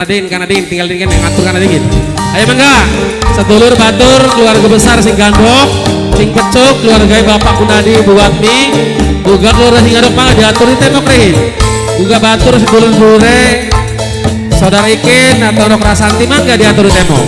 Kanadin tinggal dingin yang ngatur Kanadin. Ayo mangga sedulur batur keluarga besar sing gandok sing pecuk keluarga Bapak Kunadi Bu Watmi buga keluarga sing gandok mangga diatur di tembok rehin buga batur sedulur dulure saudara Ikin atau Nok Rasanti mangga diatur di tembok.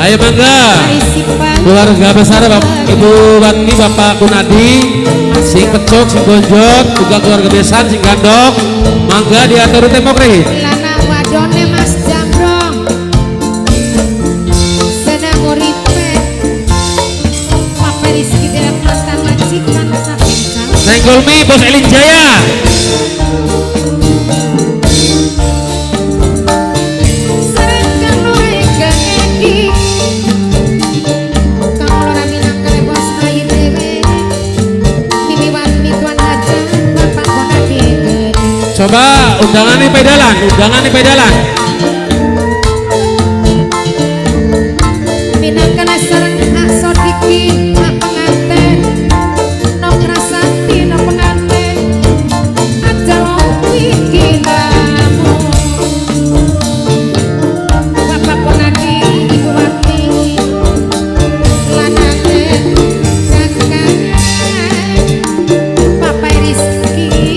Ayo mangga keluarga besar Ibu Watmi Bapak Kunadi sing pecuk sing gonjot juga keluarga besar sing gandok mangga diatur tembok rehin lana wadone Mas Jambrong sedang uripe Papa Rizky tidak mantan majikan Senggol Mi Bos Elin Jaya coba undangan di pedalan minangkan sareng Ak Sodiki Ak pengantin Nok Rasanti Nok pengantin aja iki namu Bapak Kunadi Ibu Watmi lanane kakak Papa Rizky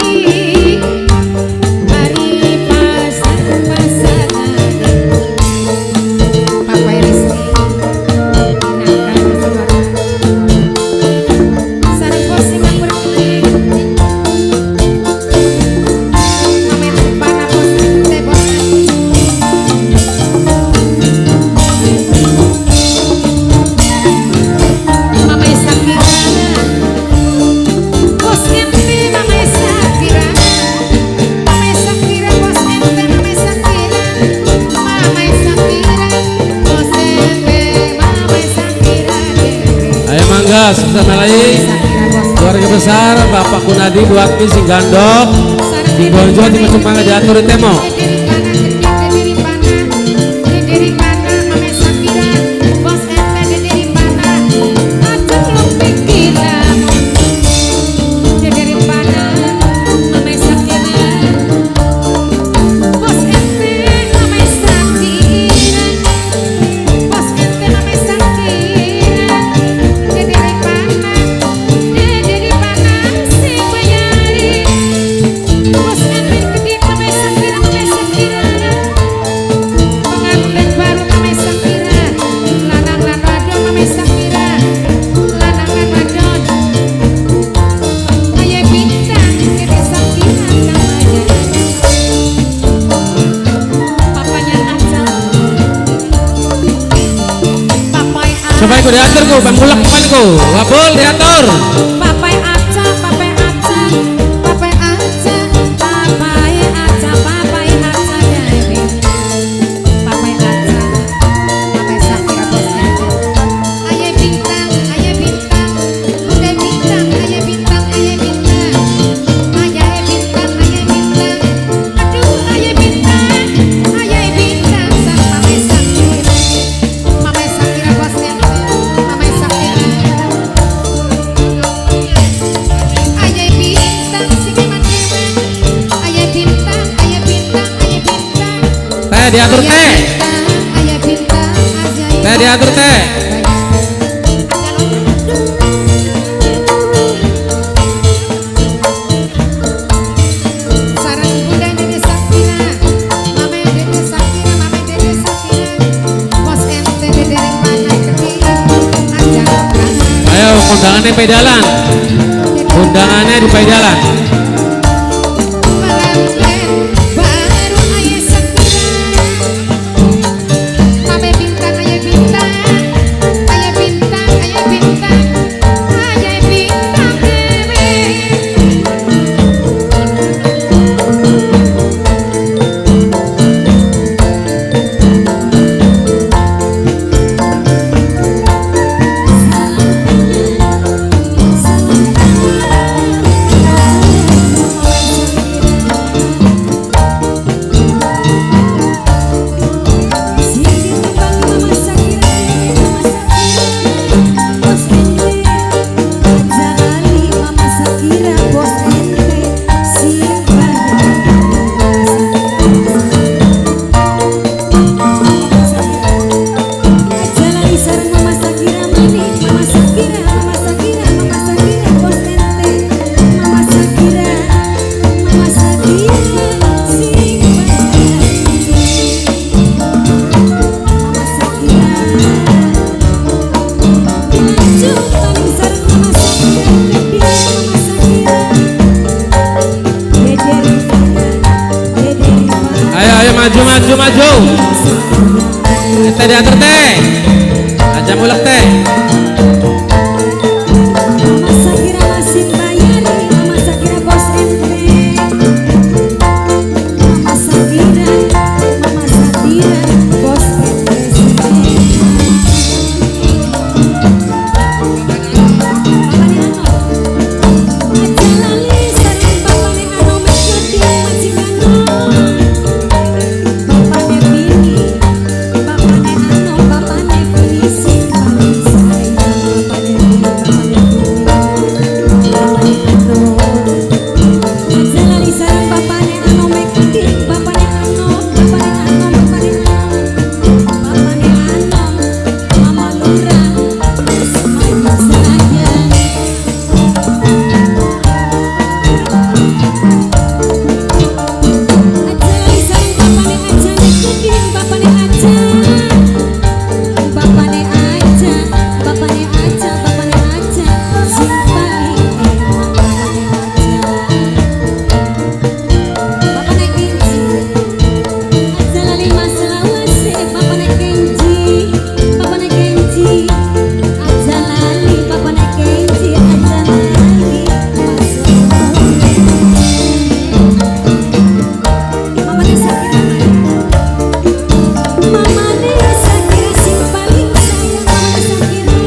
sama lagi keluarga besar Bapak Kunadi Bu Watmi sing gandok di gonjot di macam mangga diatur di tembok. Coba ikut diatur kau, bang bulak kemana kau? Wabul diatur. Papai aja, papai aja, papai aja, papai aja, papai aja, jadi papai aja, papai Sakira bosnya. Ayah bintang, udah bintang, ayah bintang, ayah bintang, aduh ayah bintang, sang papai Sakira bosnya. Diatur teh diatur teh sarang bunda Dede Sakira mama Dede Sakira bos ente Dede mana kecil aja ayo undangannya di pedalan maju maju maju. Teh diatur teh. Aja mulek teh. Mama Sakira masih bayari, Mama Sakira bos ente. Mama Sakira bos ente sini. Bapaknya Ano, aja lali sareng bapaknya Ano mengikuti majikano. Bapaknya Bini, bapaknya Ano, bapaknya Bini sing paling sayang. Bapaknya Bini, bapaknya Ano, aja lali sareng bapaknya Ano mengikuti bapaknya Ano, bapaknya Ano, bapaknya Ano, Mama Lurah, Mama sayang. Aja lali sareng bapaknya aja ngikuti bapaknya aja. Bapaknya aja, bapaknya aja, bapaknya aja sing paling enak bapaknya aja. Bapaknya Kenji, aja lali masalah wase bapaknya Kenji, bapaknya Kenji, aja lali bapaknya Kenji, aja lali masalah wase. Mamanya Sakira, mamanya Sakira sing paling sayang mamanya Sakira.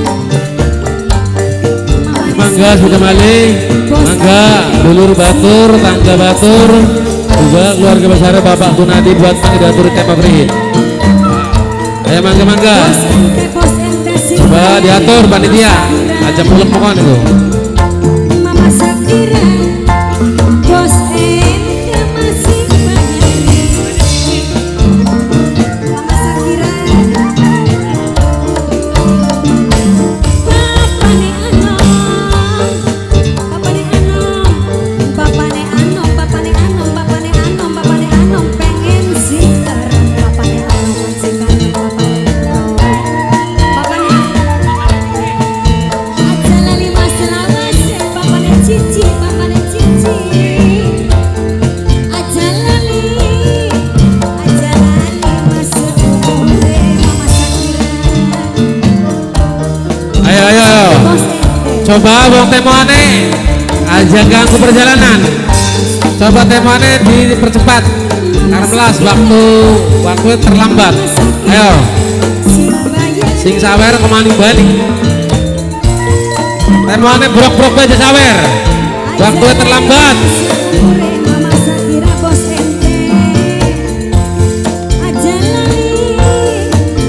Mamanya Mangga sudah maling. Mangga dulur batur, tangga batur, juga keluarga besar Bapak Gunadi buat diatur tema beri. Ayo mangga mangga. bos ente sing Coba diatur panitia. Aja mulek pokoknya itu. Mama Sakira bos ente masih bayari. Mama Sakira bapaknya Ano, bapaknya Ano, bapaknya Ano, bapaknya Ano, bapaknya Ano, bapaknya Ano pengen sitaran bapaknya Ano majikan bapaknya Ano. Bapaknya aja lali masalah wase bapaknya Cici, bapaknya Cici. Aja lali maksud umure Mama Sakira. Ayo ayo. Bos ente. Coba wong temoane aja ganggu perjalanan. Coba temoane dipercepat. Karena melas waktu terlambat. Ayo. Sing bayar Sing sawer kemaning balik. Temoane brok-brok aja sawer. Waktu terlambat. umure Mama Sakira bos ente. Aja lali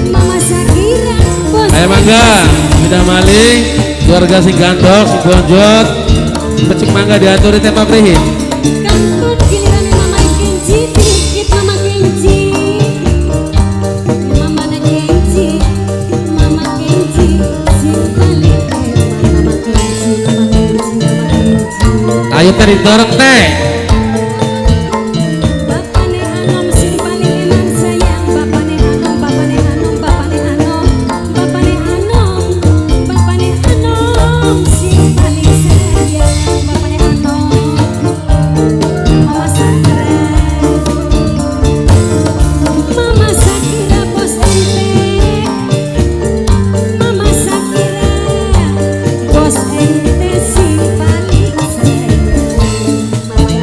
Mama Sakira bos Ayo mangga. Sudah maling. Keluarga sing gandok, sing bonjot. Pecik mangga diatur di tema beri. Kantun giliran Mama Kenji, dikit Mama Kenji. Mama Kenji, Mama Kenji, sing paling enak Mama Kenji, Mama Kenji, Mama Kenji. Ayo tadi dorong teh. Bapaknya Anom sing paling enak sayang, bapaknya Anom, bapaknya Anom, bapaknya Anom, bapaknya Anom, bapaknya Anom sing paling sayang, bapaknya Anom. Mama Sakira, Mama Sakira bos ente. Mama Sakira bos ente sing paling sayang, Mama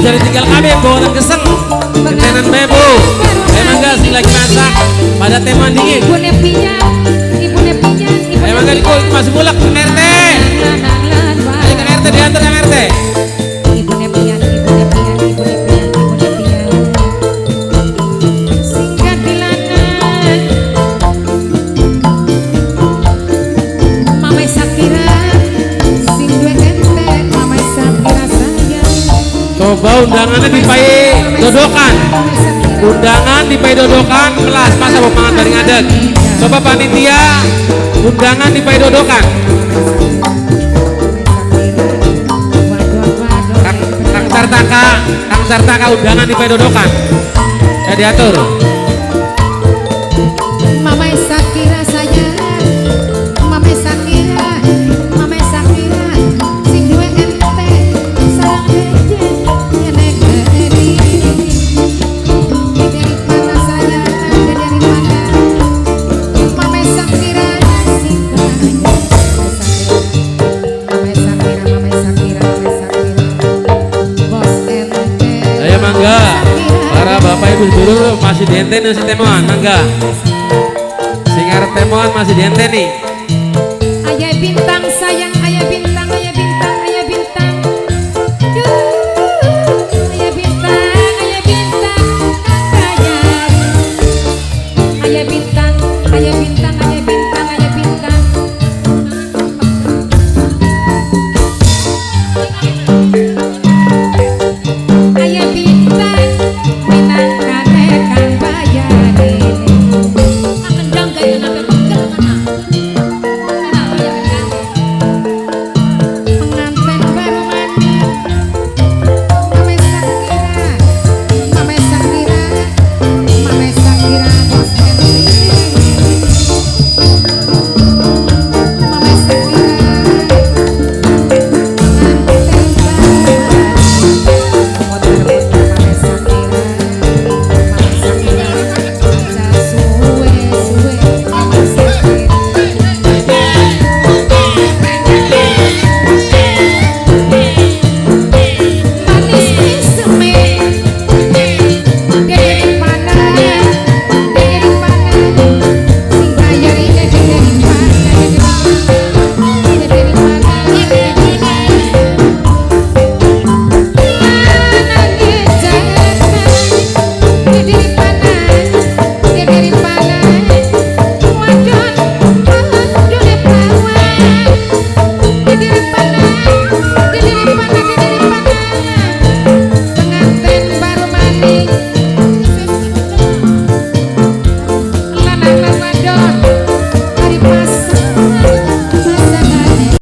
jadi tinggal kami bawa geseng ketenan bebo. Ayo mangga sing lagi masak pada tema dingin. Ibu nepian, ibu nepian, ibu Ayo mangga dikul masih bulak ke RT. Ayo ke RT diantar ke RT. Ibu nepian, ibu nepian, ibu nepian, ibu nepian. Singkat dilanan, Mamai Sakira, sing duwe ente, Mamai Sakira sayang. Coba undangannya dipai dodokan. Mamai Sakira, Undangan dipai dodokan kelas masa mau mangan bareng adat. Coba panitia undangan dipai dodokan. Kang Sartaka undangan dipai dodokan. Ya diatur. Mamai Sakira sayang, Mamai Sakira, Mamai Sakira, sing duwe ente, sarang deje, nyenek dari mana sayang, dari mana, Mamai Sakira, sing banyak, Mamai Sakira, Mamai Sakira, Mamai Sakira, bos ente. Ayo mangga. Para bapak ibu dulu masih dienten si temuan mangga. Sing arep temuan masih dienten nih. Ayah pintar.